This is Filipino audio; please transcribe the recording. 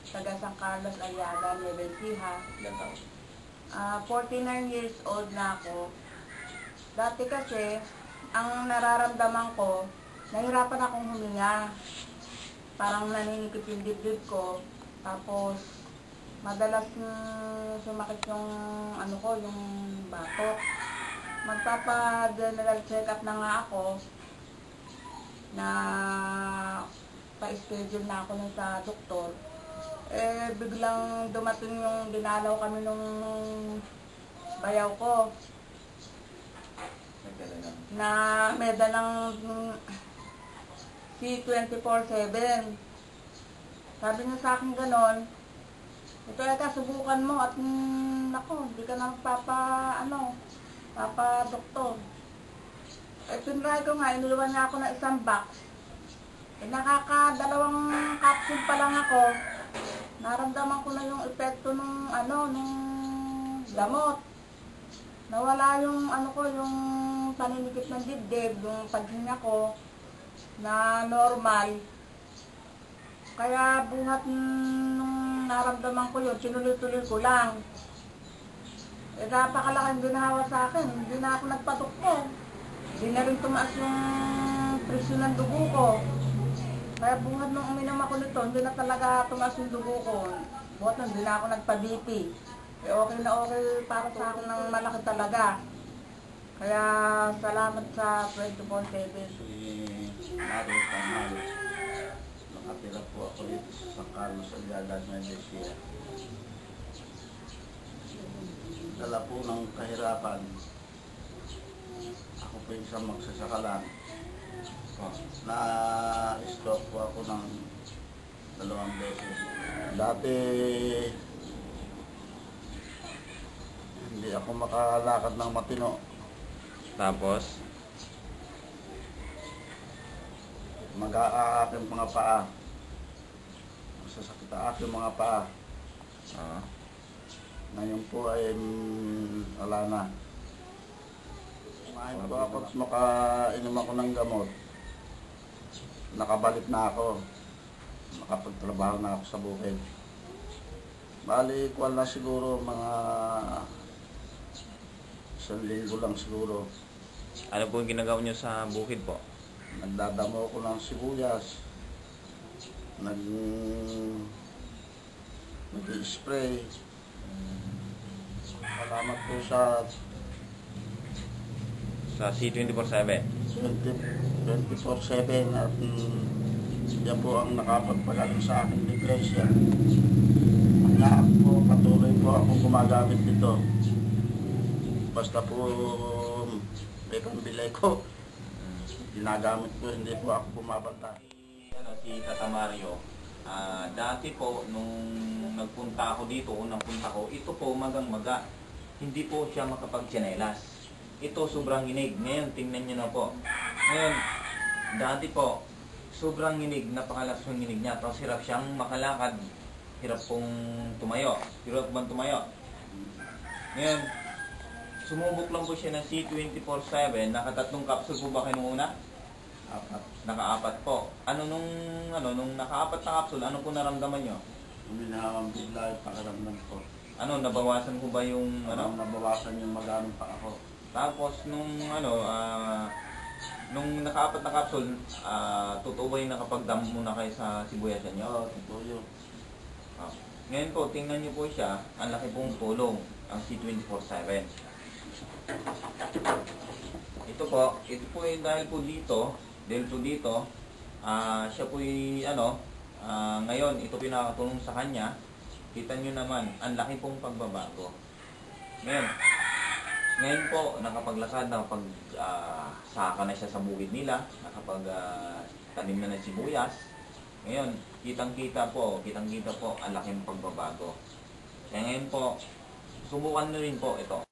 taga San Carlos, Ayaga, Nueva Ecija. Ilan taon? 49 years old na ako. Dati kasi, ang nararamdaman ko, nahirapan akong huminga. Parang naninikip yung dibdib ko. Tapos, madalas sumakit yung yung batok. Magpapa-general check-up na nga ako na pa-schedule na ako nun sa doktor. Biglang dumating yung dinalaw kami nung bayaw ko na may dalang C24/7. Sabi niya sa akin ganon, ito yata subukan mo at hindi ka na papa-doktor. Tinry ko nga, iniwan niya ako ng isang box. Nakakadalawang capsule pa lang ako. Naramdaman ko na yung epekto nung gamot. Nawala yung yung paninikip ng dibdib, yung paghinga ko na normal. Kaya buhat nung naramdaman ko yun, tinuloy-tuloy ko lang. Napakalaking ginawa sa akin, hindi na ako nagpadoktor. Hindi na rin tumaas yung presyon ng dugo ko. Kaya buhat nung uminom ako nito, hindi na talaga tumaas yung dugo ko. Buhat nung hindi na ako nagpa-BP. Okay na okay para sa akin ng malaki talaga. Kaya salamat sa 24/7. Si Mario Tamal. Nakatira po ako dito sa San Carlos, Aliaga, Nueva Ecija. Dala po ng kahirapan. Ako po isang magsasaka lang. Na-stroke po ako ng 2 beses. Dati hindi ako makalakad ng matino. Tapos, Mag-aaking mga paa. Masasakit ang aking mga paa. Ngayon po ay wala na. Kumain po ako at makainom ako ng gamot. Nakabalik na ako. Nakapagtrabaho na ako sa bukid. Bali, kuwan na siguro mga 1 linggo lang siguro. ano po yung ginagawa nyo sa bukid po? Nagdadamo ko ng sibuyas. Nag-spray. Salamat po sa C24/7. 24/7 at yan po ang nakapagpagaling sa aking depresya. Kaya po, patuloy po akong gumagamit nito. Basta po may pambilay ko. Ginagamit ko, hindi po ako bumabanta. Si Tata Mario, dati po, nung nagpunta ako dito, unang punta ko, ito po magang-maga. Hindi po siya makapagtsinelas. Ito sobrang inig. Ngayon, tingnan nyo na po. Ngayon, dati po, sobrang inig, napakalakas yung inig niya. Tapos hirap siyang makalakad. Hirap pong tumayo. Hirap bang tumayo? Ngayon, sumubok lang po siya ng C24/7. Nakatatlong capsule po ba kayo nung una? Naka-4 po. Nung naka-4 na capsule, ano po naramdaman nyo? Uminahang bigla yung pakiramdam ko. Nabawasan ko ba yung Nabawasan yung magamit pa ako. Tapos nung naka-4 na capsule, totoo ba yung nakapagdam muna kayo sa sibuyas nyo? Oo, totoo yun. Ngayon po, tingnan nyo po siya, ang laki pong tulong, ang C24/7. Ito po yung dahil po dito, siya po ngayon, ito pinakatulong sa kanya. Kita nyo naman, ang laki pong pagbabago. Ngayon po, nakapaglakad, saka na siya sa bukid nila, tanim na ng sibuyas. Ngayon, kitang-kita po, ang laking pagbabago. Kaya ngayon po, subukan nyo rin po ito.